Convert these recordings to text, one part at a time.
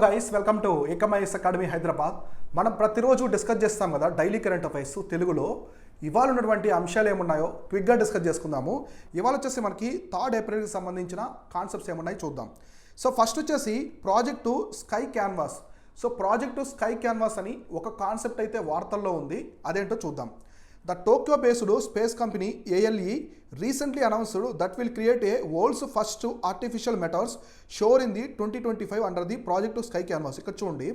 Guys, welcome to Ekam IAS academy Hyderabad. మనం ప్రతిరోజు discuss చేస్తాం కదా డైలీ కరెంట్ అఫైర్స్ తెలుగులో. ఇవాళ ఉన్నటువంటి అంశాలు ఏమున్నాయో క్విక్గా డిస్కస్ చేసుకుందాము. ఇవాళ వచ్చేసి మనకి 3 ఏప్రిల్కి సంబంధించిన కాన్సెప్ట్స్ ఏమున్నాయో చూద్దాం. సో ఫస్ట్ వచ్చేసి project sky canvas. So project sky canvas అని ఒక కాన్సెప్ట్ అయితే వార్తల్లో ఉంది, అదేంటో చూద్దాం. The Tokyo-based space company ALE recently announced that will create a world's first artificial meteors show in the 2025 under the Project Sky Canvas. ఇక్కడ చూడండి,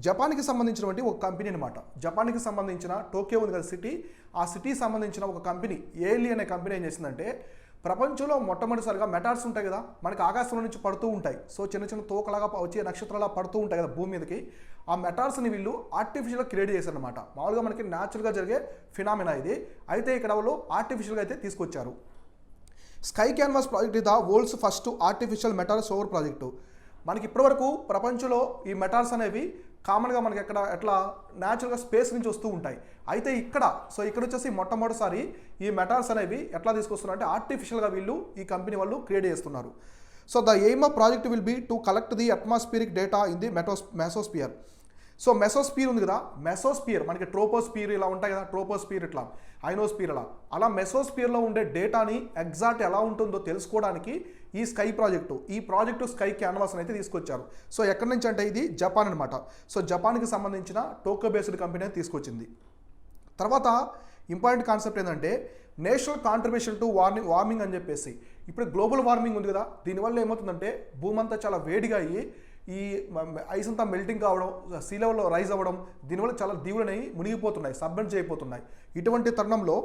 జపాన్కి సంబంధించినటువంటి ఒక కంపెనీ అనమాట. జపాన్కి సంబంధించిన టోక్యో ఉంది కదా సిటీ, ఆ సిటీకి సంబంధించిన ఒక కంపెనీ ALE అనే కంపెనీ ఏం చేసిందంటే, ప్రపంచంలో మొట్టమొదటిసారిగా మెటార్స్ ఉంటాయి కదా, మనకి ఆకాశంలో నుంచి పడుతూ ఉంటాయి. సో చిన్న చిన్న తోకలాగా వచ్చే నక్షత్రాలా పడుతూ ఉంటాయి కదా భూమి మీదకి. ఆ మెటార్స్ని వీళ్ళు ఆర్టిఫిషియల్గా క్రియేట్ చేశారనమాట. మామూలుగా మనకి న్యాచురల్గా జరిగే ఫినామినా ఇది. అయితే ఇక్కడ వాళ్ళు ఆర్టిఫిషియల్గా అయితే తీసుకొచ్చారు. స్కై క్యాన్వాస్ ప్రాజెక్ట్ ఇది the world's first artificial meteors shower project. మనకి ఇప్పటివరకు ప్రపంచంలో ఈ మెటార్స్ అనేవి కామన్గా మనకి ఎట్లా న్యాచురల్గా స్పేస్ నుంచి వస్తూ ఉంటాయి. అయితే ఇక్కడ వచ్చేసి మొట్టమొదటిసారి ఈ మెటార్స్ అనేవి ఎట్లా తీసుకొస్తున్నారు అంటే ఆర్టిఫిషియల్గా వీళ్ళు ఈ కంపెనీ వాళ్ళు క్రియేట్ చేస్తున్నారు. So the aim of project will be to collect the atmospheric data in the mesosphere. So mesosphere ఉంది కదా, మెసోస్పియర్ మనకి ట్రోపోస్పియర్ ఇలా ఉంటాయి కదా, ట్రోపోస్పియర్ ఇట్లా, ఐనోస్పియర్ అలా మెసోస్పియర్లో ఉండే డేటాని ఎగ్జాక్ట్ ఎలా ఉంటుందో తెలుసుకోవడానికి ఈ ప్రాజెక్టు స్కై క్యాన్వాస్ అయితే తీసుకొచ్చారు. సో ఎక్కడి నుంచి అంటే ఇది జపాన్ అనమాట. సో జపాన్కి సంబంధించిన టోక్యో బేస్డ్ కంపెనీ తీసుకొచ్చింది. తర్వాత ఇంపార్టెంట్ కాన్సెప్ట్ ఏంటంటే నేషనల్ కాంట్రిబ్యూషన్ టు వార్మింగ్ అని చెప్పేసి. ఇప్పుడు గ్లోబల్ వార్మింగ్ ఉంది కదా, దీనివల్ల ఏమవుతుందంటే భూమి అంతా చాలా వేడిగా అయ్యి ఈ ఐస్ అంతా మెల్టింగ్ కావడం, సీ లెవెల్లో రైజ్ అవ్వడం, దీనివల్ల చాలా దీవులనేవి మునిగిపోతున్నాయి, సబ్మెర్జ్ అయిపోతున్నాయి. ఇటువంటి తరుణంలో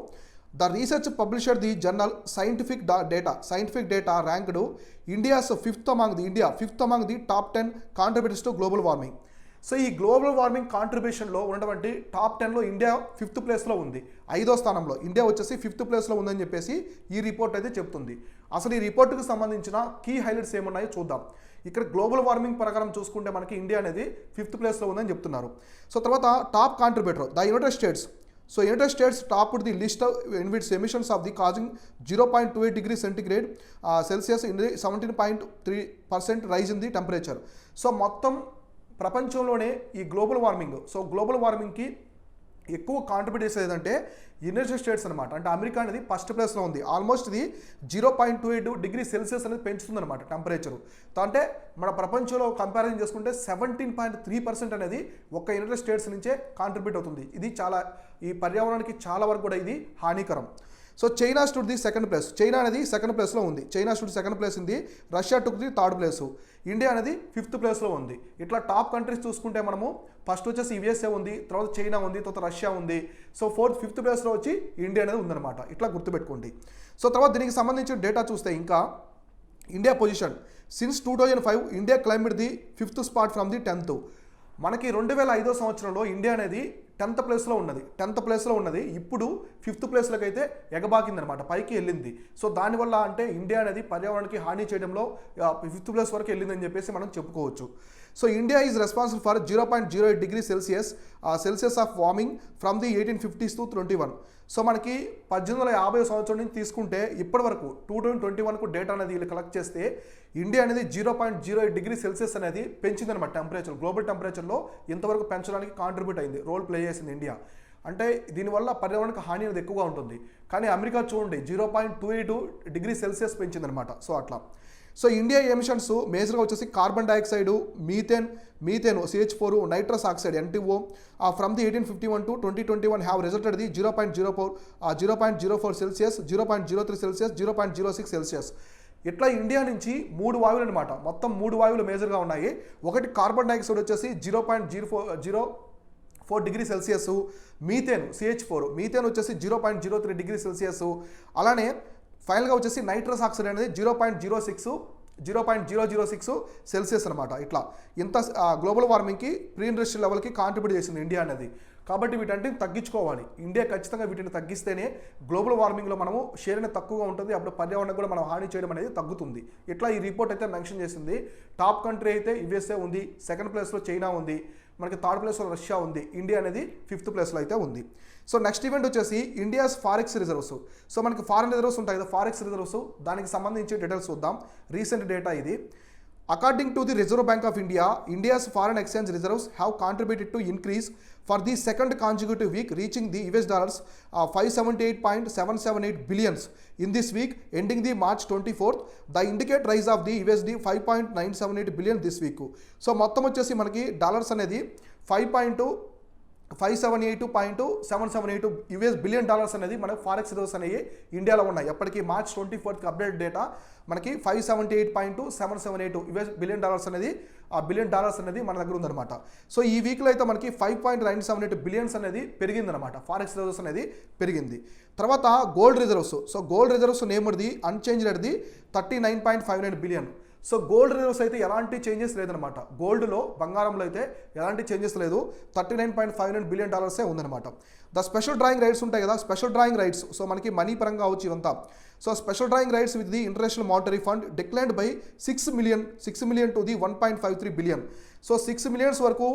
the research publisher the journal scientific data ranked India's fifth among the top 10 contributors to global warming. So ఈ గ్లోబల్ వార్మింగ్ కాంట్రిబ్యూషన్లో ఉన్నటువంటి టాప్ 10లో ఇండియా 5th ప్లేస్లో ఉంది, 5వ స్థానంలో. ఇండియా వచ్చేసి 5th ప్లేస్లో ఉందని చెప్పేసి ఈ రిపోర్ట్ అయితే చెప్తుంది. అసలు ఈ రిపోర్టుకు సంబంధించిన కీ హైలైట్స్ ఏమున్నాయో చూద్దాం. ఇక్కడ గ్లోబల్ వార్మింగ్ ప్రకారం చూసుకుంటే మనకి ఇండియా అనేది 5th ప్లేస్లో ఉందని చెప్తున్నారు. సో తర్వాత top contributor the United States. So United States topped the list in its emissions of the causing 0.28 degree centigrade Celsius in the 17.3% rise in the temperature. So మొత్తం ప్రపంచంలోనే ఈ గ్లోబల్ వార్మింగ్కి ఎక్కువ contribute చేసేది ఏదంటే యునైటెడ్ స్టేట్స్ అనమాట. అంటే America అనేది first ప్లేస్లో ఉంది. ఆల్మోస్ట్ ఇది 0.28 డిగ్రీ సెల్సియస్ అనేది పెంచుతుంది అనమాట టెంపరేచరు. అంటే మన ప్రపంచంలో కంపారిజన్ చేసుకుంటే 17.3% అనేది ఒక్క యునైటెడ్ స్టేట్స్ నుంచే కాంట్రిబ్యూట్ అవుతుంది. ఇది ఈ పర్యావరణానికి చాలా వరకు కూడా ఇది హానికరం. So China stood the second place. China అనేది సెకండ్ ప్లేస్లో ఉంది. చైనా స్టూడ్ సెకండ్ ప్లేస్ ఉంది. Russia took the third place. India అనేది 5th ప్లేస్లో ఉంది. ఇట్లా టాప్ కంట్రీస్ చూసుకుంటే మనము ఫస్ట్ వచ్చేసి USA ఉంది, తర్వాత చైనా ఉంది, తర్వాత రష్యా ఉంది. సో 5th ప్లేస్లో వచ్చి ఇండియా అనేది ఉందన్నమాట. ఇట్లా గుర్తుపెట్టుకోండి. సో తర్వాత దీనికి సంబంధించిన డేటా చూస్తే ఇంకా India position since 2005 India climbed the 5th spot from the 10th. మనకి 2005వ సంవత్సరంలో ఇండియా అనేది 10th ప్లేస్లో ఉన్నది. ఇప్పుడు 5th ప్లేస్లోకి అయితే ఎగబాకిందనమాట, పైకి వెళ్ళింది. సో దానివల్ల అంటే ఇండియా అనేది పర్యావరణానికి హాని చేయడంలో 5th ప్లేస్ వరకు వెళ్ళిందని చెప్పేసి మనం చెప్పుకోవచ్చు. So India is responsible for 0.08 degree Celsius of warming from the 1850s to 21. So మనకి 1850 సంవత్సరం నుంచి తీసుకుంటే ఇప్పటి వరకు 2021కు డేటా అనేది వీళ్ళు కలెక్ట్ చేస్తే ఇండియా అనేది 0.08 డిగ్రీ సెల్సియస్ అనేది పెంచిందనమాట టెంపరేచర్. గ్లోబల్ టెంపరేచర్లో ఇంతవరకు పెంచడానికి కాంట్రిబ్యూట్ అయింది, రోల్ ప్లే చేసింది ఇండియా. అంటే దీనివల్ల పర్యావరణానికి హాని అనేది ఎక్కువగా ఉంటుంది. కానీ అమెరికా చూడండి 0.28 డిగ్రీ సెల్సియస్ పెంచిందనమాట. సో అట్లా. సో ఇండియా ఎమిషన్స్ మేజర్గా వచ్చేసి carbon dioxide, methane CH4, nitrous oxide NTO from the 1851 to 2021 have resulted the 0.04 Celsius, 0.03 Celsius, 0.06 Celsius. ఇట్లా ఇండియా నుంచి 3 వాయువులు అనమాట. మొత్తం 3 వాయువులు మేజర్గా ఉన్నాయి. ఒకటి కార్బన్ డైఆక్సైడ్ వచ్చేసి 0.04 డిగ్రీ సెల్సియస్, మీథేన్ CH4 వచ్చేసి 0.03 డిగ్రీ సెల్సియస్. అలానే ఫైనల్గా వచ్చేసి నైట్రస్ ఆక్సైడ్ అనేది 0.006 సెల్సియస్ అనమాట. ఇట్లా ఇంత గ్లోబల్ వార్మింగ్కి ప్రీ ఇండస్ట్రియల్ లెవెల్కి కాంట్రిబ్యూట్ చేసింది ఇండియా అనేది. కాబట్టి వీటంటిని తగ్గించుకోవాలి. ఇండియా ఖచ్చితంగా వీటిని తగ్గిస్తేనే గ్లోబల్ వార్మింగ్లో మనము షేర్ అనేది తక్కువగా ఉంటుంది. అప్పుడు పర్యావరణం కూడా మనం హాని చేయడం అనేది తగ్గుతుంది. ఇట్లా ఈ రిపోర్ట్ అయితే మెన్షన్ చేసింది. టాప్ కంట్రీ అయితే USA ఉంది, సెకండ్ ప్లేస్లో చైనా ఉంది, మనకి థర్డ్ ప్లేస్లో రష్యా ఉంది, ఇండియా అనేది 5th ప్లేస్లో అయితే ఉంది. సో నెక్స్ట్ ఈవెంట్ వచ్చేసి ఇండియాస్ ఫారెక్స్ రిజర్వ్స్. సో మనకి ఫారెన్ రిజర్వ్స్ ఉంటాయి కదా, ఫారెక్స్ రిజర్వ్స్, దానికి సంబంధించి డీటెయిల్స్ చూద్దాం. రీసెంట్ డేటా ఇది. According to the Reserve Bank of India, India's foreign exchange reserves have contributed to increase for the second consecutive week, reaching the US dollars 578.778 billions in this week, ending the March 24th. The indicate rise of the USD 5.978 billion this week. So మొత్తం వచ్చేసి మనకి dollars అనేది 578.778 US billion dollars అనేది మనకి forex reserves అనేవి ఇండియాలో ఉన్నాయి. ఎప్పటికీ మార్చ్ 24కి అప్డేట్ డేటా మనకి 578.778 యుఎస్ బిలియన్ డాలర్స్ అనేది మన దగ్గర ఉందన్నమాట. సో ఈ వీక్లో అయితే మనకి 5.978 బిలియన్స్ అనేది పెరిగిందనమాట. ఫారెక్స్ రిజర్వ్స్ అనేది పెరిగింది. తర్వాత gold reserves. So gold reserves నేమ్డ్ది అన్చేంజ్డ్ది 39.59 బిలియన్. సో గోల్డ్ రిజర్వ్స్ అయితే ఎలాంటి చేంజెస్ లేదనమాట. గోల్డ్లో బంగారంలో అయితే ఎలాంటి చేంజెస్ లేదు. 39.59 బిలియన్ డాలర్సే ఉందన్నమాట. ద స్పెషల్ డ్రాయింగ్ రైట్స్ ఉంటాయి కదా, స్పెషల్ డ్రాయింగ్ రైట్స్. సో మనకి మనీ పరంగా వచ్చి ఇవంతా. So special drawing rights with the international monetary fund declined by 6 million to the 1.53 billion. So 6 millions వరకు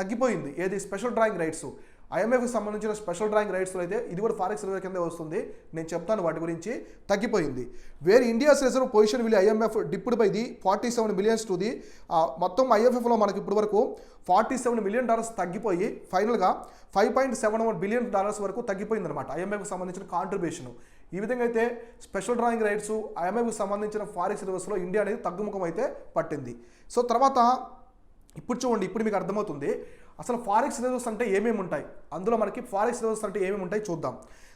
తగ్గిపోయింది ఏది స్పెషల్ డ్రాయింగ్ రైట్స్. ఐఎంఎఫ్కి సంబంధించిన స్పెషల్ డ్రాయింగ్ రైట్స్లో అయితే ఇది కూడా ఫారెక్స్ రిజర్వ్ కింద వస్తుంది. నేను చెప్తాను వాటి గురించి. తగ్గిపోయింది. Where India's reserve position will IMF dipped by the 47 millions to the మొత్తం ఐఎంఎఫ్లో మనకి ఇప్పుడు వరకు 47 మిలియన్ డాలర్స్ తగ్గిపోయి ఫైనల్గా 5.71 బిలియన్ డాలర్స్ వరకు తగ్గిపోయింది అనమాట ఐఎంఎఫ్కి సంబంధించిన కాంట్రిబ్యూషన్. ఈ విధంగా అయితే స్పెషల్ డ్రాయింగ్ రైట్స్ ఐఎంఎఫ్కి సంబంధించిన ఫారెక్స్ రిజర్వ్స్లో ఇండియా అనేది తగ్గుముఖం అయితే పట్టింది. సో తర్వాత ఇప్పుడు చూడండి, ఇప్పుడు మీకు అర్థమవుతుంది అసలు ఫారెక్స్ రిజర్వ్స్ అంటే ఏమేమి ఉంటాయి. అందులో మనకి ఫారెక్స్ రిజర్వ్స్ అంటే ఏమేమి ఉంటాయి చూద్దాం.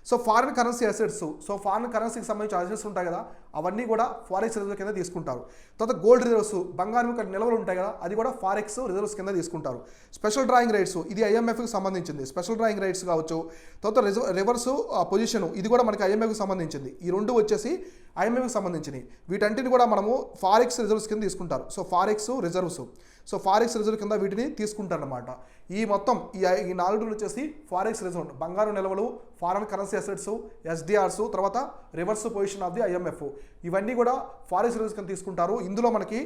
So foreign currency assets. So foreign కరెన్సీకి సంబంధించిన అసెట్స్ ఉంటాయి కదా, అవన్నీ కూడా ఫారెక్స్ రిజర్వ్ కింద తీసుకుంటారు. తర్వాత గోల్డ్ రిజర్వ్స్, బంగారం యొక్క నిల్వలు ఉంటాయి కదా, అది కూడా ఫారెక్స్ రిజర్వ్స్ కింద తీసుకుంటారు. స్పెషల్ డ్రాయింగ్ రైట్స్, ఇది ఐఎంఎఫ్కి సంబంధించింది. స్పెషల్ డ్రాయింగ్ రైట్స్ కావచ్చు. తర్వాత రివర్స్ పొజిషన్, ఇది కూడా మనకి ఐఎంఎఫ్కి సంబంధించింది. ఈ రెండు వచ్చేసి ఐఎంఎఫ్కి సంబంధించినవి. వీటంటిని కూడా మనము ఫారెక్స్ రిజర్వ్స్ కింద తీసుకుంటారు. So forex reserves, so forex reserve కింద వీటిని తీసుకుంటారనమాట. ఈ మొత్తం ఈ 4 వచ్చేసి ఫారెక్స్ రిజర్వ్, బంగారు నిల్వలు, ఫారెన్ కరెన్సీ అసెట్స్, ఎస్డిఆర్స్, తర్వాత reverse position of the IMF, ఇవన్నీ కూడా ఫారెక్స్ రిజర్వ్స్ కింద తీసుకుంటారు. ఇందులో మనకి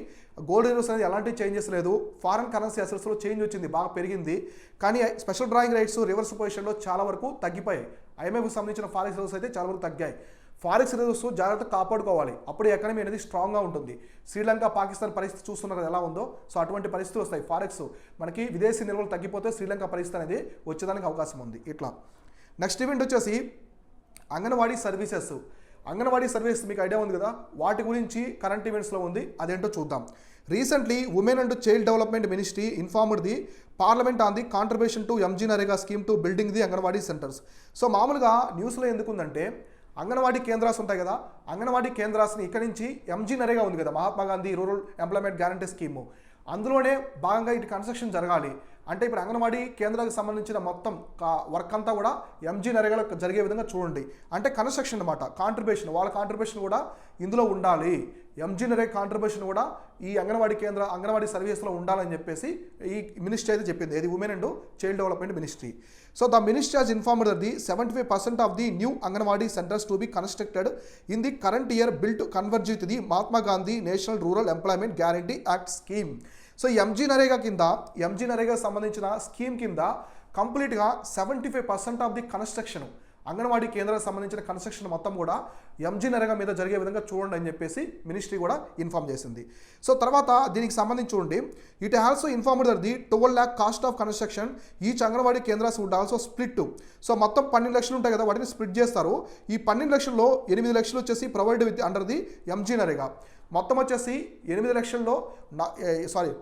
గోల్డ్ రిజర్వ్స్ అనేది ఎలాంటి చేంజెస్ లేదు. ఫారెన్ కరెన్సీ అసెట్స్లో చేంజ్ వచ్చింది, బాగా పెరిగింది. కానీ స్పెషల్ డ్రాయింగ్ రైట్స్ రివర్స్ పొజిషన్లో చాలా వరకు తగ్గిపోయాయి. ఐఎంఎఫ్కి సంబంధించిన ఫారెక్స్ రిజర్వ్స్ అయితే చాలా వరకు తగ్గాయి. ఫారెక్స్ రిజర్వ్స్ జాగ్రత్తగా కాపాడుకోవాలి, అప్పుడు ఎకానమీ అనేది స్ట్రాంగ్గా ఉంటుంది. శ్రీలంక, పాకిస్తాన్ పరిస్థితి చూస్తున్నారు ఎలా ఉందో. సో అటువంటి పరిస్థితులు వస్తాయి. ఫారెక్స్ మనకి విదేశీ నిల్వలు తగ్గిపోతే శ్రీలంక పరిస్థితి అనేది వచ్చేదానికి అవకాశం ఉంది. ఇట్లా నెక్స్ట్ ఈవెంట్ వచ్చేసి అంగన్వాడీ సర్వీసెస్. అంగన్వాడీ సర్వీసెస్ మీకు ఐడియా ఉంది కదా, వాటి గురించి కరెంట్ ఈవెంట్స్లో ఉంది, అదేంటో చూద్దాం. Recently women and child development ministry informed the parliament on the contribution to MG NREGA scheme to building the anganwadi centres. So మామూలుగా న్యూస్లో ఎందుకుందంటే అంగన్వాడీ కేంద్రాస్ ఉంటాయి కదా, అంగన్వాడీ కేంద్రాస్ని ఇక్కడి నుంచి ఎంజీ నరేగా ఉంది కదా, Mahatma Gandhi rural employment guarantee scheme, అందులోనే భాగంగా ఇటు కన్స్ట్రక్షన్ జరగాలి. అంటే ఇప్పుడు అంగన్వాడీ కేంద్రాలకు సంబంధించిన మొత్తం వర్క్ అంతా కూడా ఎంజీ నరేగాలో జరిగే విధంగా చూడండి. అంటే కన్స్ట్రక్షన్ అనమాట, కాంట్రిబ్యూషన్, వాళ్ళ కాంట్రిబ్యూషన్ కూడా ఇందులో ఉండాలి. ఎంజీ నరేగా కాంట్రిబ్యూషన్ కూడా ఈ అంగన్వాడీ సర్వీస్లో ఉండాలని చెప్పేసి ఈ మినిస్ట్రీ అయితే చెప్పింది. ఇది women and child development ministry. So the ministry has informed that the 75% of the new anganwadi centres to be constructed in the current year built converge with the Mahatma Gandhi national rural employment guarantee act scheme. So MG NREGA సంబంధించిన scheme కింద కంప్లీట్గా 75% of the construction, anganwadi కేంద్రాలకు సంబంధించిన construction మొత్తం కూడా MG NREGA మీద జరిగే విధంగా చూడండి అని చెప్పేసి మినిస్ట్రీ కూడా ఇన్ఫార్మ్ చేసింది. సో తర్వాత దీనికి సంబంధించి చూడండి, it also informed that the 12 lakh cost of construction each anganwadi kendras would also split. So మొత్తం 12 లక్షలు ఉంటాయి కదా, వాటిని స్ప్లిట్ చేస్తారు. ఈ 12 లక్షల్లో 8 లక్షలు వచ్చేసి provide with under the MG NREGA. మొత్తం వచ్చేసి 8 లక్షల్లో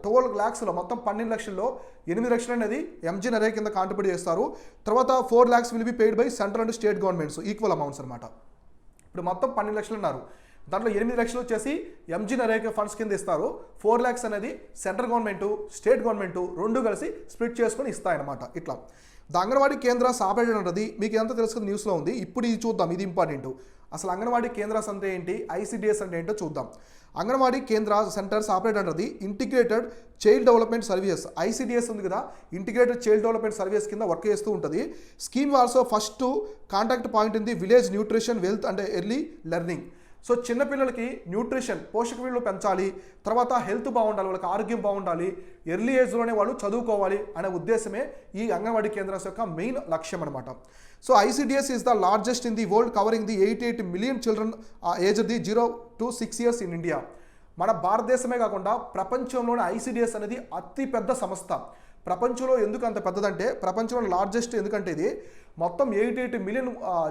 12 lakhsలో మొత్తం 12 లక్షల్లో 8 లక్షలు అనేది ఎంజీ నరేగా కింద కాంట్రిబ్యూట్ చేస్తారు. తర్వాత 4 lakhs will be paid by central and state governments, equal amounts అనమాట. ఇప్పుడు మొత్తం 12 లక్షలు ఉన్నారు, దాంట్లో 8 లక్షలు వచ్చేసి ఎంజీ నరేగా ఫండ్స్ కింద ఇస్తారు. 4 lakhs అనేది సెంట్రల్ గవర్నమెంటు, స్టేట్ గవర్నమెంటు రెండు కలిసి స్ప్లిట్ చేసుకొని ఇస్తాయన్నమాట. ఇట్లా ద అంగన్వాడీ కేంద్రాస్ ఆపరేటెడ్ ఉంటుంది, మీకు ఎంత తెలుసుకుని న్యూస్లో ఉంది. ఇప్పుడు ఇది చూద్దాం, ఇది ఇంపార్టెంట్. అసలు అంగన్వాడీ కేంద్రాస్ అంటే ఏంటి, ఐసిడిఎస్ అంటే ఏంటో చూద్దాం. అంగన్వాడీ కేంద్ర centres operate under the integrated child development services, ICDS ఉంది కదా, ఇంటిగ్రేటెడ్ చైల్డ్ డెవలప్మెంట్ సర్వీస్ కింద వర్క్ చేస్తూ ఉంటుంది. Scheme also first contact point in the village nutrition, wealth and early learning. So చిన్నపిల్లలకి న్యూట్రిషన్, పోషక విలువలు పెంచాలి, తర్వాత హెల్త్ బాగుండాలి, వాళ్ళకి ఆరోగ్యం బాగుండాలి, ఎర్లీ ఏజ్లోనే వాళ్ళు చదువుకోవాలి అనే ఉద్దేశమే ఈ అంగన్వాడీ కేంద్రాస్ యొక్క మెయిన్ లక్ష్యం అనమాట. So ICDS is the largest in the world, covering the 88 million children aged the 0 to 6 years in India. మన భారతదేశమే కాకుండా ప్రపంచంలోని ఐసిడిఎస్ అనేది అతి పెద్ద సంస్థ. ప్రపంచంలో ఎందుకు అంత పెద్దదంటే, ప్రపంచంలో లార్జెస్ట్ ఎందుకంటే ఇది మొత్తం 88 మిలియన్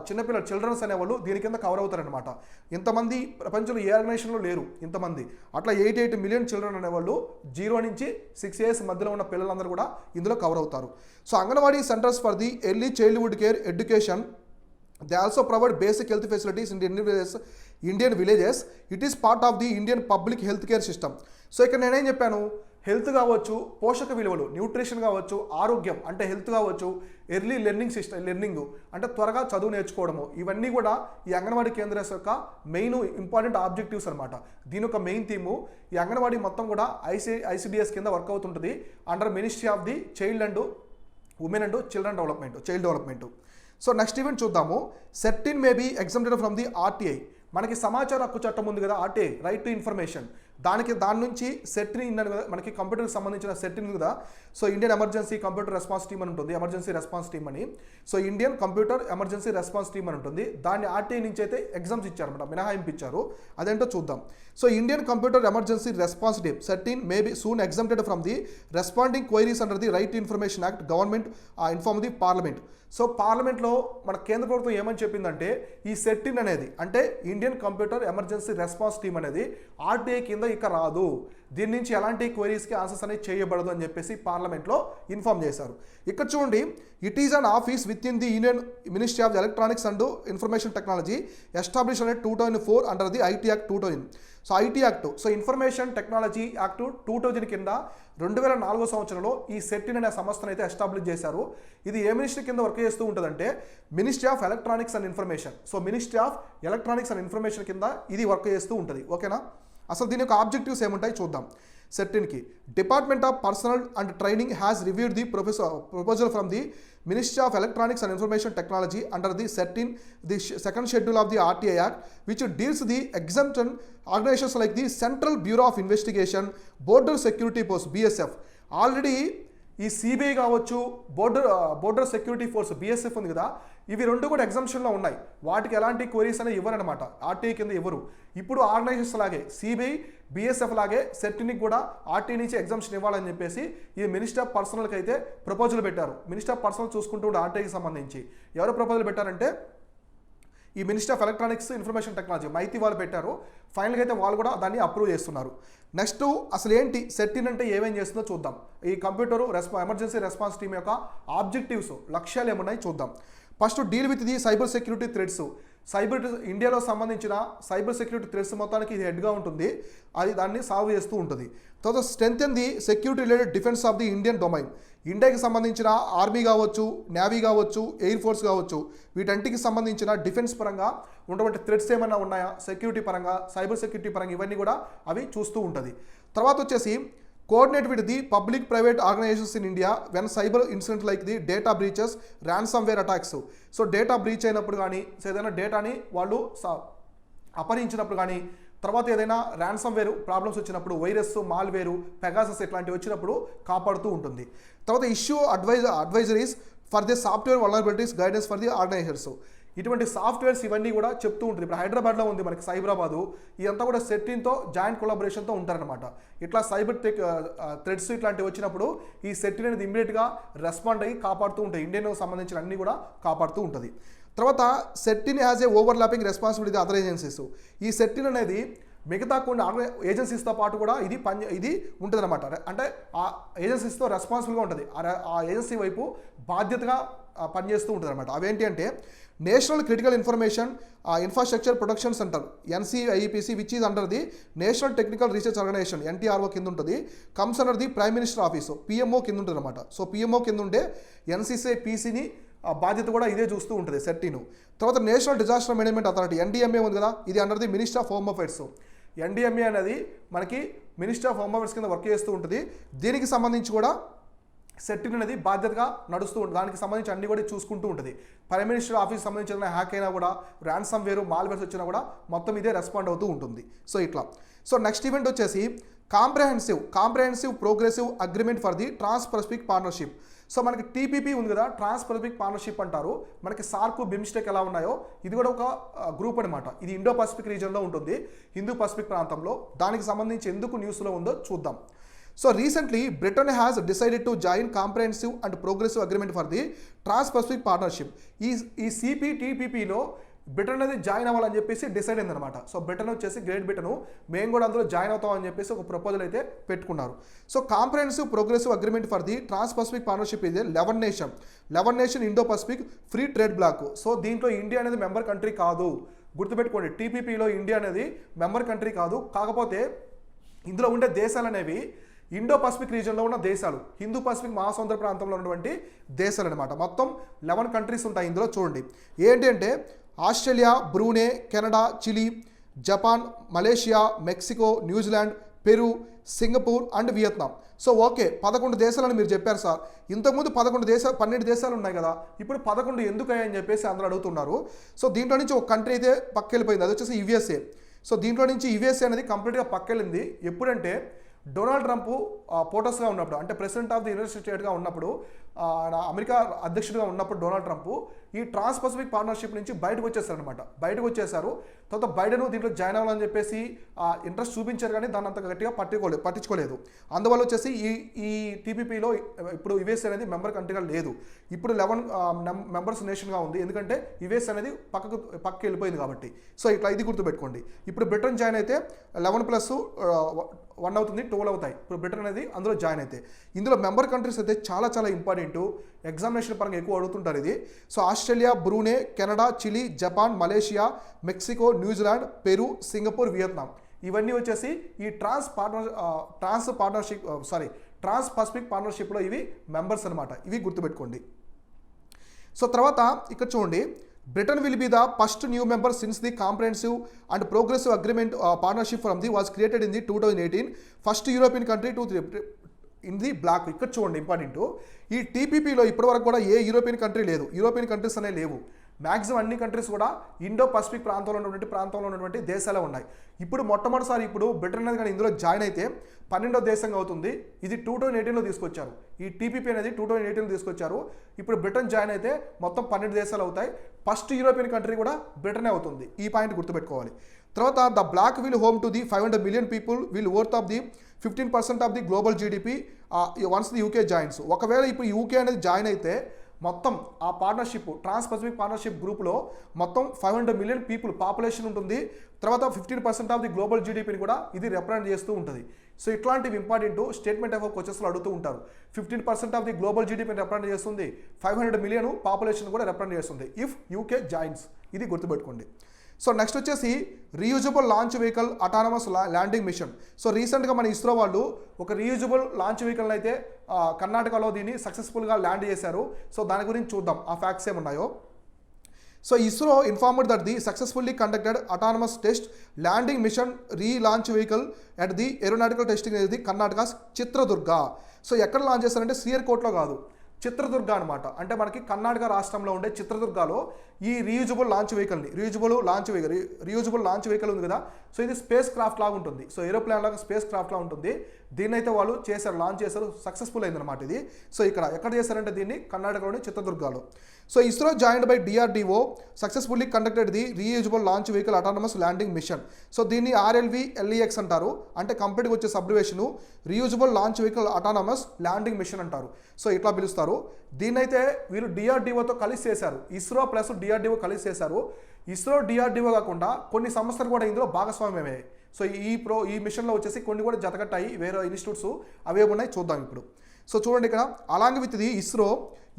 చిన్నపిల్లలు చిల్డ్రన్స్ అనేవాళ్ళు దీని కింద కవర్ అవుతారనమాట. ఇంతమంది ప్రపంచంలో ఏ ఆర్గనైజేషన్లో లేరు ఇంతమంది. అట్లా 88 మిలియన్ చిల్డ్రన్ అనేవాళ్ళు 0 నుంచి 6 ఇయర్స్ మధ్యలో ఉన్న పిల్లలందరూ కూడా ఇందులో కవర్ అవుతారు. So anganwadi centres for the early childhood care education, they also provide basic health facilities in the Indian villages. It is part of the Indian public health care system. So ఇక్కడ నేనేం చెప్పాను, health కావచ్చు, పోషక విలువలు, nutrition కావచ్చు, ఆరోగ్యం అంటే health కావచ్చు, ఎర్లీ లెర్నింగ్ అంటే త్వరగా చదువు నేర్చుకోవడము, ఇవన్నీ కూడా ఈ అంగన్వాడీ కేంద్రాల యొక్క మెయిన్ ఇంపార్టెంట్ ఆబ్జెక్టివ్స్ అనమాట. దీని యొక్క మెయిన్ థీము ఈ అంగన్వాడీ మొత్తం కూడా ఐసిడిఎస్ కింద వర్క్ అవుతుంటుంది under Ministry of the Child and Women and Children Development, child development. So next event చూద్దాము. CERT In may be exempted from the RTI. మనకి సమాచార హక్కు చట్టం ఉంది కదా, ఆర్టీఐ, రైట్ టు ఇన్ఫర్మేషన్. దాని నుంచి సెట్టిన్ మనకి కంప్యూటర్కి సంబంధించిన సెట్టిన్ కదా. So Indian emergency computer response team అని ఉంటుంది, ఎమర్జెన్సీ రెస్పాన్స్ టీమ్ అని. So Indian Computer Emergency Response team అని ఉంటుంది. దాన్ని ఆర్టీఐ నుంచి అయితే ఎగ్జామ్స్ ఇచ్చారన్నమాట, మినహాయింపు ఇచ్చారు. అదేంటో చూద్దాం. So Indian Computer Emergency Response Team CERT In may be soon exempted from the responding queries under the Right to Information Act, government inform the parliament. So పార్లమెంట్లో మన కేంద్ర ప్రభుత్వం ఏమని చెప్పిందంటే, ఈ సెట్టిన్ అనేది అంటే Indian Computer Emergency Response team అనేది ఆర్టీఐ కింద ఇక రాదు, దీని నుంచి ఎలాంటి క్వైరీస్కి ఆన్సర్స్ అనేది చేయబడదు అని చెప్పేసి పార్లమెంట్లో ఇన్ఫార్మ్ చేశారు. ఇక్కడ చూడండి, it is an office with in the union ministry of Electronics and Information technology establish అనేది 2004 under the IT act 2000. So IT act, so information technology act 2000 కింద 2004 సంవత్సరంలో ఈ సెట్టిన్ అనే సంస్థను అయితే ఎస్టాబ్లిష్ చేశారు. ఇది ఏ మినిస్ట్రీ కింద వర్క్ చేస్తూ ఉంటుందంటే ministry of Electronics and information. So ministry of Electronics and information కింద ఇది వర్క్ చేస్తూ ఉంటుంది. ఓకేనా? అసలు దీని యొక్క ఆబ్జెక్టివ్స్ ఏముంటాయి చూద్దాం. సెట్టిన్కి Department of Personnel and Training has reviewed the proposal from the Ministry of Electronics and Information Technology under the CERT In the second schedule of the RTI Act which deals the exemption organisations like the Central Bureau of Investigation, Border Security Force BSF. Already ఈ CBI కావచ్చు, Border Security Force BSF ఉంది కదా, ఇవి రెండు కూడా ఎగ్జామ్షన్లో ఉన్నాయి. వాటికి ఎలాంటి క్వైరీస్ అనేవి ఇవ్వరనమాట, ఆర్టీఐ కింద ఇవ్వరు. ఇప్పుడు ఆర్గనైజేషన్స్ లాగే సిబిఐ BSF లాగే సెట్టిన్కి కూడా ఆర్టీఐ నుంచి ఎగ్జామ్షన్ ఇవ్వాలని చెప్పేసి ఈ మినిస్టర్ ఆఫ్ పర్సనల్కి అయితే ప్రపోజల్ పెట్టారు. మినిస్టర్ ఆఫ్ పర్సనల్ చూసుకుంటూ ఉండే ఆర్టీఐకి సంబంధించి ఎవరు ప్రపోజల్ పెట్టారంటే ఈ Ministry of Electronics Information Technology MeitY వాళ్ళు పెట్టారు. ఫైనల్గా అయితే వాళ్ళు కూడా దాన్ని అప్రూవ్ చేస్తున్నారు. నెక్స్ట్ అసలు ఏంటి సెట్టిన్ అంటే ఏమేం చేస్తుందో చూద్దాం. ఈ కంప్యూటర్ ఎమర్జెన్సీ రెస్పాన్స్ టీమ్ యొక్క ఆబ్జెక్టివ్స్, లక్ష్యాలు ఏమున్నాయి చూద్దాం. First deal with the cyber security threads. ఇండియాలో సంబంధించిన సైబర్ సెక్యూరిటీ థ్రెడ్స్ మొత్తానికి ఇది హెడ్గా ఉంటుంది, అది దాన్ని సాల్వ్ చేస్తూ ఉంటుంది. తర్వాత strengthen the security related defence of the Indian domain. ఇండియాకి సంబంధించిన ఆర్మీ కావచ్చు, నేవీ కావచ్చు, ఎయిర్ ఫోర్స్ కావచ్చు, వీటంటికి సంబంధించిన డిఫెన్స్ పరంగా ఉన్నటువంటి థ్రెడ్స్ ఏమైనా ఉన్నాయా, సెక్యూరిటీ పరంగా, సైబర్ సెక్యూరిటీ పరంగా, ఇవన్నీ కూడా అవి చూస్తూ ఉంటుంది. తర్వాత వచ్చేసి coordinate with the public private organisations in India when cyber incident like the data breaches, ransomware attacks. So data breach అయినప్పుడు కానీ, ఏదైనా డేటాని వాళ్ళు అపహరించినప్పుడు కానీ, తర్వాత ఏదైనా ర్యాన్సమ్వేర్ ప్రాబ్లమ్స్ వచ్చినప్పుడు, వైరస్, మాల్వేరు, పెగాసస్ ఇట్లాంటివి వచ్చినప్పుడు కాపాడుతూ ఉంటుంది. తర్వాత issue advisories for the software vulnerabilities guidance for the organisers. ఇటువంటి సాఫ్ట్వేర్స్ ఇవన్నీ కూడా చెప్తూ ఉంటుంది. ఇప్పుడు హైదరాబాద్లో ఉంది మనకి సైబరాబాదు, ఇదంతా కూడా సెట్టిన్తో జాయింట్ కొలాబరేషన్తో ఉంటారనమాట. ఇట్లా సైబర్ థ్రెడ్స్ ఇట్లాంటివి వచ్చినప్పుడు ఈ సెట్టిన్ అనేది ఇమీడియట్గా రెస్పాండ్ అయ్యి కాపాడుతూ ఉంటాయి. ఇండియన్ సంబంధించిన అన్ని కూడా కాపాడుతూ ఉంటుంది. తర్వాత CERT In has a overlapping responsibility other agencies. ఈ సెట్టిన్ అనేది మిగతా కొన్ని ఏజెన్సీస్తో పాటు కూడా ఇది ఉంటుంది అనమాట. అంటే ఆ ఏజెన్సీస్తో రెస్పాన్సిబుల్గా ఉంటుంది, ఆ ఏజెన్సీ వైపు బాధ్యతగా పనిచేస్తూ ఉంటుంది అనమాట. అవేంటి అంటే National Critical Information Infrastructure Protection Centre NCIEPC which is under the National Technical Research Organisation NTRO కింద ఉంటుంది. Comes under the Prime Minister office PMO కింద ఉంటుంది అనమాట. సో PMO కింద ఉండే NCCPCని బాధ్యత కూడా ఇదే చూస్తూ ఉంటుంది సెట్టిను. తర్వాత national disaster management authority NDMA ఉంది కదా, ఇది under the minister of home affairs. NDMA అనేది మనకి మినిస్టర్ ఆఫ్ హోమ్ అఫైర్స్ కింద వర్క్ చేస్తూ ఉంటుంది. దీనికి సంబంధించి కూడా సెట్టిన్ అనేది బాధ్యతగా నడుస్తూ ఉంటుంది, దానికి సంబంధించి అన్ని కూడా చూసుకుంటూ ఉంటుంది. ప్రైమ్ మినిస్టర్ ఆఫీస్ సంబంధించిన హ్యాక్ అయినా కూడా, ర్యాన్సమ్వేర్, మాల్వేర్స్ వచ్చినా కూడా మొత్తం ఇదే రెస్పాండ్ అవుతూ ఉంటుంది. సో ఇట్లా. సో నెక్స్ట్ ఈవెంట్ వచ్చేసి Comprehensive Progressive Agreement for the Trans Pacific Partnership. So మనకి టీపీపీ ఉంది కదా, ట్రాన్స్ పసిఫిక్ పార్ట్నర్షిప్ అంటారు. మనకి సార్క్, బిమ్స్టెక్ ఎలా ఉన్నాయో ఇది కూడా ఒక గ్రూప్ అనమాట. ఇది ఇండో పసిఫిక్ రీజియన్లో ఉంటుంది, హిందూ పసిఫిక్ ప్రాంతంలో. దానికి సంబంధించి ఎందుకు న్యూస్లో ఉందో చూద్దాం. So recently Britain has decided to join Comprehensive and Progressive Agreement for the Trans Pacific Partnership. ఈ సిపిటిపిపిలో బ్రిటన్ అనేది జాయిన్ అవ్వాలని చెప్పేసి డిసైడ్ అయిందనమాట. సో బ్రిటన్ వచ్చేసి గ్రేట్ బ్రిటన్ మేము కూడా అందులో జాయిన్ అవుతామని చెప్పేసి ఒక ప్రపోజల్ అయితే పెట్టుకున్నారు. So Comprehensive Progressive Agreement for the Trans Pacific Partnership ఇది 11 nation Indo Pacific free trade bloc. So దీంట్లో ఇండియా అనేది మెంబర్ కంట్రీ కాదు, గుర్తుపెట్టుకోండి. టీపీపీలో ఇండియా అనేది మెంబర్ కంట్రీ కాదు. కాకపోతే ఇందులో ఉండే దేశాలు అనేవి ఇండో పసిఫిక్ రీజియన్లో ఉన్న దేశాలు, హిందూ పసిఫిక్ మహాసముద్ర ప్రాంతంలో ఉన్నటువంటి దేశాలు అనమాట. మొత్తం 11 కంట్రీస్ ఉంటాయి ఇందులో. చూడండి ఏంటి అంటే Australia, Brunei, Canada, Chile, Japan, Malaysia, Mexico, New Zealand, Peru, Singapore and Vietnam. So okay, 11 దేశాలని మీరు చెప్పారు సార్. ఇంతకుముందు 12 దేశాలు ఉన్నాయి కదా, ఇప్పుడు 11 ఎందుకు అయ్యాయని చెప్పేసి అందరూ అడుగుతున్నారు. సో దీంట్లో నుంచి ఒక కంట్రీ అయితే పక్కెళ్ళిపోయింది, అది వచ్చేసి యుఎస్ఏ. సో దీంట్లో నుంచి యుఎస్ఏ అనేది కంప్లీట్గా పక్కెళ్ళింది. ఎప్పుడంటే డొనాల్డ్ ట్రంప్ పోటస్గా ఉన్నప్పుడు, అంటే ప్రెసిడెంట్ ఆఫ్ ది యునైటెడ్ స్టేట్గా ఉన్నప్పుడు, అమెరికా అధ్యక్షుడిగా ఉన్నప్పుడు డొనాల్డ్ ట్రంప్ ఈ ట్రాన్స్ పసిఫిక్ పార్ట్నర్షిప్ నుంచి బయటకు వచ్చేసారనమాట. బయటకు వచ్చేసారు. తర్వాత బైడెన్ దీంట్లో జాయిన్ అవ్వాలని చెప్పేసి ఇంట్రెస్ట్ చూపించారు, కానీ దాన్ని అంత గట్టిగా పట్టించుకోలేదు. అందువల్ల వచ్చేసి ఈ టీపీపీలో ఇప్పుడు యుఎస్ అనేది మెంబర్ కంట్రీగా లేదు. ఇప్పుడు 11 మెంబర్స్ నేషన్గా ఉంది, ఎందుకంటే యుఎస్ అనేది పక్కకి వెళ్ళిపోయింది కాబట్టి. సో ఇట్లా ఇది గుర్తుపెట్టుకోండి. ఇప్పుడు బ్రిటన్ జాయిన్ అయితే 11+1 అవుతుంది, 12 అవుతాయి. ఇప్పుడు బ్రిటన్ అనేది అందులో జాయిన్ అయితే. ఇందులో మెంబర్ కంట్రీస్ అయితే చాలా చాలా ఇంపార్టెంట్, ఎగ్జామినేషన్ పరంగా ఎక్కువ అడుగుతుంటారు ఇది. So Australia, Brunei, Canada, Chile, Japan, Malaysia, Mexico, New Zealand, Peru, Singapore, Vietnam. ఇవన్నీ వచ్చేసి ఈ ట్రాన్స్ పసిఫిక్ పార్ట్నర్షిప్లో ఇవి మెంబర్స్ అనమాట. ఇవి గుర్తుపెట్టుకోండి. సో తర్వాత ఇక్కడ చూడండి, Britain will be the first new member since the comprehensive and progressive agreement partnership from the was created in the 2018. First European country to in the bloc. ఇక్కడ చూడండి ఇంపార్టెంట్, ఈ టీపీపీలో ఇప్పటివరకు కూడా ఏ యూరోపియన్ కంట్రీ లేదు, యూరోపియన్ కంట్రీస్ అనేవి లేవు. మ్యాక్సిమం అన్ని కంట్రీస్ కూడా ఇండో పసిఫిక్ ప్రాంతంలో ఉన్నటువంటి దేశాలే ఉన్నాయి. ఇప్పుడు మొట్టమొదటిసారి ఇప్పుడు బ్రిటన్ అనేది కానీ ఇందులో జాయిన్ అయితే 12వ దేశంగా అవుతుంది. ఇది 2018లో తీసుకొచ్చారు. ఈ టీపీపీ అనేది 2018లో తీసుకొచ్చారు. ఇప్పుడు బ్రిటన్ జాయిన్ అయితే మొత్తం 12 దేశాలు అవుతాయి. ఫస్ట్ యూరోపియన్ కంట్రీ కూడా బ్రిటనే అవుతుంది. ఈ పాయింట్ గుర్తుపెట్టుకోవాలి. తర్వాత the bloc will home to the 500 million people will worth of the 15% of the global GDP once the UK joins. ఒకవేళ ఇప్పుడు యూకే అనేది జాయిన్ అయితే మొత్తం ఆ పార్ట్నర్షిప్ ట్రాన్స్ పసిఫిక్ పార్ట్నర్షిప్ గ్రూప్లో మొత్తం 500 మిలియన్ పీపుల్ పాపులేషన్ ఉంటుంది. తర్వాత 15% ఆఫ్ ది గ్లోబల్ జీడిపిని కూడా ఇది రిప్రజెంట్ చేస్తూ ఉంటుంది. సో ఇట్లాంటివి ఇంపార్టెంట్ స్టేట్మెంట్ ఆఫ్ క్వశ్చన్స్లో అడుగుతూ ఉంటారు. 15% ఆఫ్ ది గ్లోబల్ జీడిపిని రిప్రజెంట్ చేస్తుంది, 500 మిలియన్ పాపులేషన్ కూడా రిప్రజెంట్ చేస్తుంది ఇఫ్ యూకే జాయిన్స్. ఇది గుర్తుపెట్టుకోండి. సో నెక్స్ట్ వచ్చేసి reusable launch vehicle autonomous landing mission. So రీసెంట్గా మన ఇస్రో వాళ్ళు ఒక రీయూజబుల్ లాంచ్ వెహికల్ అయితే కర్ణాటకలో దీన్ని సక్సెస్ఫుల్గా ల్యాండ్ చేశారు. సో దాని గురించి చూద్దాం ఆ ఫ్యాక్ట్స్ ఏమున్నాయో. So ISRO informed that the successfully conducted autonomous test landing mission relaunch vehicle at the aeronautical testing అనేది కర్ణాటక చిత్రదుర్గ. సో ఎక్కడ లాంచ్ చేస్తారంటే శ్రీహరికోటలో కాదు, చిత్రదుర్గ అనమాట. అంటే మనకి కర్ణాటక రాష్ట్రంలో ఉండే చిత్రదుర్గలో ఈ రీయూజబుల్ లాంచ్ వెహికల్ ఉంది కదా. సో ఇది స్పేస్ క్రాఫ్ట్ లాగా ఉంటుంది. సో ఏరోప్లేన్ లాగా స్పేస్ క్రాఫ్ట్ లాగా ఉంటుంది. దీన్ని అయితే వాళ్ళు లాంచ్ చేశారు, సక్సెస్ఫుల్ అయిందనమాట ఇది. సో ఎక్కడ చేశారంటే దీన్ని కర్ణాటకలోని చిత్రదుర్గలో. So ISRO joined by DRDO successfully conducted the reusable launch vehicle autonomous landing mission. So దీన్ని RLV-LEX అంటారు. అంటే కంపెనీకి వచ్చే సబ్రివేషను reusable launch vehicle autonomous landing mission అంటారు. సో ఇట్లా పిలుస్తారు. దీన్నైతే వీళ్ళు డిఆర్డిఓతో కలిసి చేశారు. ఇస్రో ప్లస్ డిఆర్డిఓ కలిసి చేశారు. ఇస్రో డిఆర్డిఓ కాకుండా కొన్ని సంస్థలు కూడా ఇందులో భాగస్వామ్యమే. సో ఈ మిషన్లో వచ్చేసి కొన్ని కూడా జతకట్టాయి, వేరే ఇన్స్టిట్యూట్స్ అవే ఉన్నాయి, చూద్దాం ఇప్పుడు. సో చూడండి ఇక్కడ along with the ISRO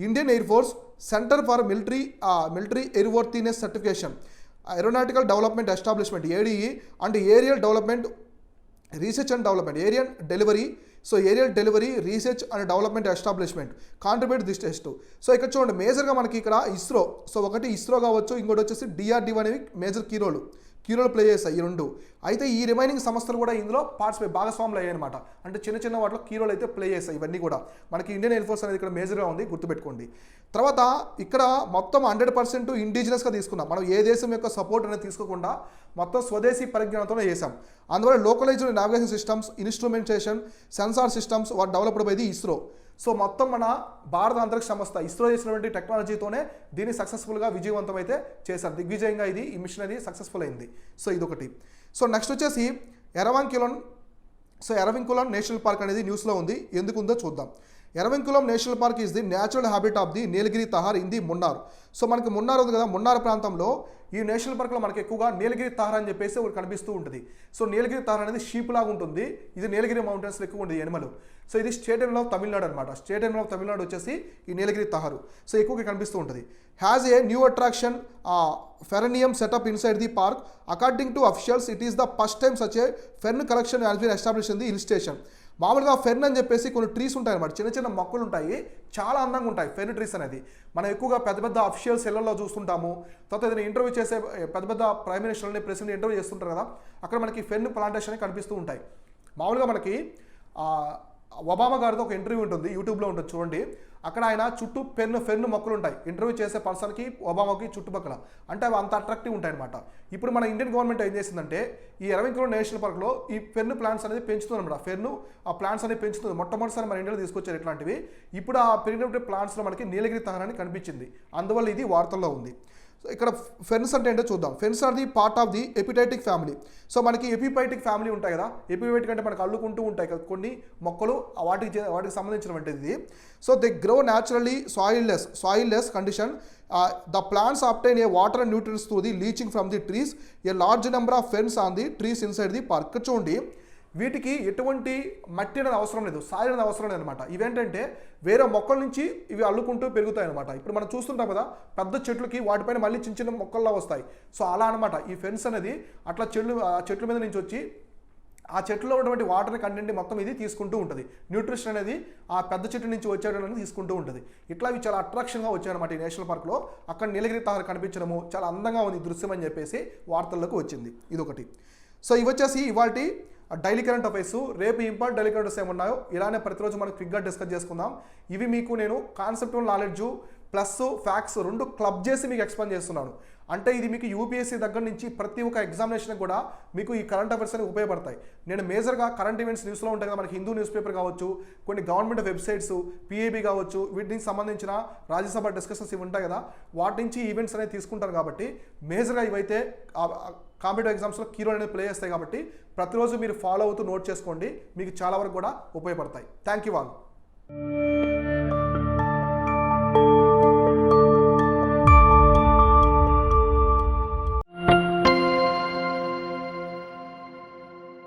Indian Air Force Centre for Military Airworthiness Certification Aeronautical Development Establishment ADE and aerial development research and development aerial delivery research and development establishment contribute this test. So ఇక్కడ చూడండి మేజర్గా మనకి ఇక్కడ ISRO, so ఒకటి ఇస్రో కావచ్చు, ఇంకోటి వచ్చేసి DRDO అనేవి మేజర్ కీ రోల్ ప్లే చేస్తాయి ఈ రెండు. అయితే ఈ రిమైనింగ్ సంస్థలు కూడా ఇందులో భాగస్వాములు అయ్యాయి అనమాట. అంటే చిన్న వాటిలో కీ రోల్ అయితే ప్లే చేస్తాయి. ఇవన్నీ కూడా మనకి ఇండియన్ ఎయిర్ ఫోర్స్ అనేది ఇక్కడ మేజర్గా ఉంది, గుర్తుపెట్టుకోండి. తర్వాత ఇక్కడ మొత్తం 100% ఇండిజినస్గా తీసుకున్నాం. మనం ఏ దేశం యొక్క సపోర్ట్ అనేది తీసుకోకుండా మొత్తం స్వదేశీ పరిజ్ఞానంతోనే చేసాం. అందువల్ల localised navigation systems, instrumentation, sensor systems what developed by the ISRO. So మొత్తం మన భారత అంతరిక్ష సంస్థ ఇస్రో చేసినటువంటి టెక్నాలజీతోనే దీన్ని సక్సెస్ఫుల్గా విజయవంతం అయితే చేశారు. దిగ్విజయంగా ఈ మిషన్ అనేది సక్సెస్ఫుల్ అయింది. సో ఇదొకటి. సో నెక్స్ట్ వచ్చేసి ఎరవింకులం నేషనల్ పార్క్ అనేది న్యూస్లో ఉంది. ఎందుకు ఉందో చూద్దాం. Eravikulam National Park is the natural habit of the Nilgiri tahr in the Munnar. So మనకి మున్నార్ ఉంది కదా, మున్నార్ ప్రాంతంలో ఈ నేషనల్ పార్క్లో మనకి ఎక్కువగా నీలగిరి తహార్ అని చెప్పేసి ఒకటి కనిపిస్తూ ఉంటుంది. సో నీలగిరి తహార్ అనేది షీప్ లాగా ఉంటుంది. ఇది నీలగిరి మౌంటైన్స్లో ఎక్కువ ఉంటుంది ఎనిమలు. సో ఇది స్టేట్ ఎనిమల్ ఆఫ్ తమిళనాడు అనమాట. స్టేట్ ఎనిమల్ ఆఫ్ తమిళనాడు వచ్చేసి ఈ నీలగిరి తహారు. సో ఎక్కువగా కనిపిస్తూ ఉంటుంది. Has a new attraction fernarium setup inside the park. According to officials it is the first time such a fern collection has been establish in the hill station. మామూలుగా fern అని చెప్పేసి కొన్ని trees ఉంటాయి అన్నమాట, చిన్న చిన్న మొక్కలు ఉంటాయి, చాలా అందంగా ఉంటాయి ఫెర్న్ ట్రీస్ అనేది. మనం ఎక్కువగా పెద్ద పెద్ద అఫీషియల్స్ ఇళ్లలో చూస్తుంటాము. తర్వాత ఏదైనా ఇంటర్వ్యూ చేసే పెద్ద పెద్ద ప్రైమ్ మినిస్టర్ని ప్రెసిడెంట్ ఇంటర్వ్యూ చేస్తుంటారు కదా, అక్కడ మనకి ఫెర్న్ ప్లాంటేషన్ కనిపిస్తూ ఉంటాయి. మామూలుగా మనకి ఒబామా గారితో ఒక ఇంటర్వ్యూ ఉంటుంది, యూట్యూబ్లో ఉంటుంది చూడండి. అక్కడ ఆయన చుట్టూ ఫెర్న్ మొక్కలు ఉంటాయి. ఇంటర్వ్యూ చేసే పర్సన్కి ఒబామాకి చుట్టుపక్కల అంటే అవి అంత అట్రాక్టివ్ ఉంటాయి అనమాట. ఇప్పుడు మన ఇండియన్ గవర్నమెంట్ ఏం చేసిందంటే ఈ ఎరవింకులం నేషనల్ పార్క్లో ఈ ఫెర్న్ ప్లాంట్స్ అనేది పెంచుతుంది అనమాట. ఫెర్న్ ఆ ప్లాంట్స్ అనేది పెంచుతుంది. మొట్టమొదటిసారి మన ఇండియాలో తీసుకొచ్చారు ఇట్లాంటివి. ఇప్పుడు ఆ పెరిగినటువంటి ప్లాంట్స్లో మనకి నీలగిరి తహార్ అని కనిపించింది. అందువల్ల ఇది వార్తల్లో ఉంది. సో ఇక్కడ ఫెర్న్స్ అంటే ఏంటో చూద్దాం. Ferns are the part of the epiphytic family. So మనకి ఎపిపైటిక్ ఫ్యామిలీ ఉంటాయి కదా, ఎపిపైటిక్ అంటే మనకు అల్లుకుంటూ ఉంటాయి కదా కొన్ని మొక్కలు, వాటికి సంబంధించినటువంటిది. So they grow naturally soilless condition. The plants obtain a water and nutrients through the leaching from the trees. A large number of ferns on the trees inside the park. చూడండి, వీటికి ఎటువంటి మట్టి అనేది అవసరం లేదు, సాయిల్ అనేది అవసరం లేదు అనమాట. ఇవేంటంటే వేరే మొక్కల నుంచి ఇవి అల్లుకుంటూ పెరుగుతాయి అనమాట. ఇప్పుడు మనం చూస్తుంటాం కదా పెద్ద చెట్లకి వాటిపైన మళ్ళీ చిన్న చిన్న మొక్కల్లా వస్తాయి. సో అలా అనమాట ఈ ఫెన్స్ అనేది అట్లా చెట్ల మీద నుంచి వచ్చి ఆ చెట్టులో ఉన్నటువంటి వాటర్ కంటెంట్ మొత్తం ఇది తీసుకుంటూ ఉంటుంది. న్యూట్రిషన్ అనేది ఆ పెద్ద చెట్టు నుంచి వచ్చేటప్పుడు తీసుకుంటూ ఉంటుంది. ఇట్లా ఇవి చాలా అట్రాక్షన్గా వచ్చాయన్నమాట ఈ నేషనల్ పార్క్లో. అక్కడ నీలగిరి తహార్ కనిపించడము చాలా అందంగా ఉంది దృశ్యం అని చెప్పేసి వార్తల్లోకి వచ్చింది. ఇదొకటి. సో ఇవి వచ్చేసి ఇవాళ డైలీ కరెంట్ అఫైర్స్. రేపు ఇంపార్టెంట్ డైలీ కరెంట్ అఫైర్స్ ఏమున్నాయో ఇలానే ప్రతిరోజు మనం క్విక్గా డిస్కస్ చేసుకుందాం. ఇవి మీకు నేను కాన్సెప్టువల్ నాలెడ్జ్ ప్లస్ ఫ్యాక్ట్స్ రెండు క్లబ్ చేసి మీకు ఎక్స్ప్లెయిన్ చేస్తున్నాను. అంటే ఇది మీకు యూపీఎస్సీ దగ్గర నుంచి ప్రతి ఒక్క ఎగ్జామినేషన్ కూడా మీకు ఈ కరెంట్ అఫైర్స్ అనేవి ఉపయోగపడతాయి. నేను మేజర్గా కరెంట్ ఈవెంట్స్ న్యూస్లో ఉంటాయి కదా, మనకి హిందూ న్యూస్ పేపర్ కావచ్చు, కొన్ని గవర్నమెంట్ వెబ్సైట్స్, పిఏబీ కావచ్చు, వీటికి సంబంధించిన రాజ్యసభ డిస్కషన్స్ ఇవి ఉంటాయి కదా, వాటి నుంచి ఈవెంట్స్ అనేవి తీసుకుంటారు. కాబట్టి మేజర్గా ఇవైతే కాంపిటేటివ్ ఎగ్జామ్స్లో కీ రోల్ అనేది ప్లే చేస్తాయి. కాబట్టి ప్రతిరోజు మీరు ఫాలో అవుతూ నోట్ చేసుకోండి, మీకు చాలా వరకు కూడా ఉపయోగపడతాయి. Thank you all.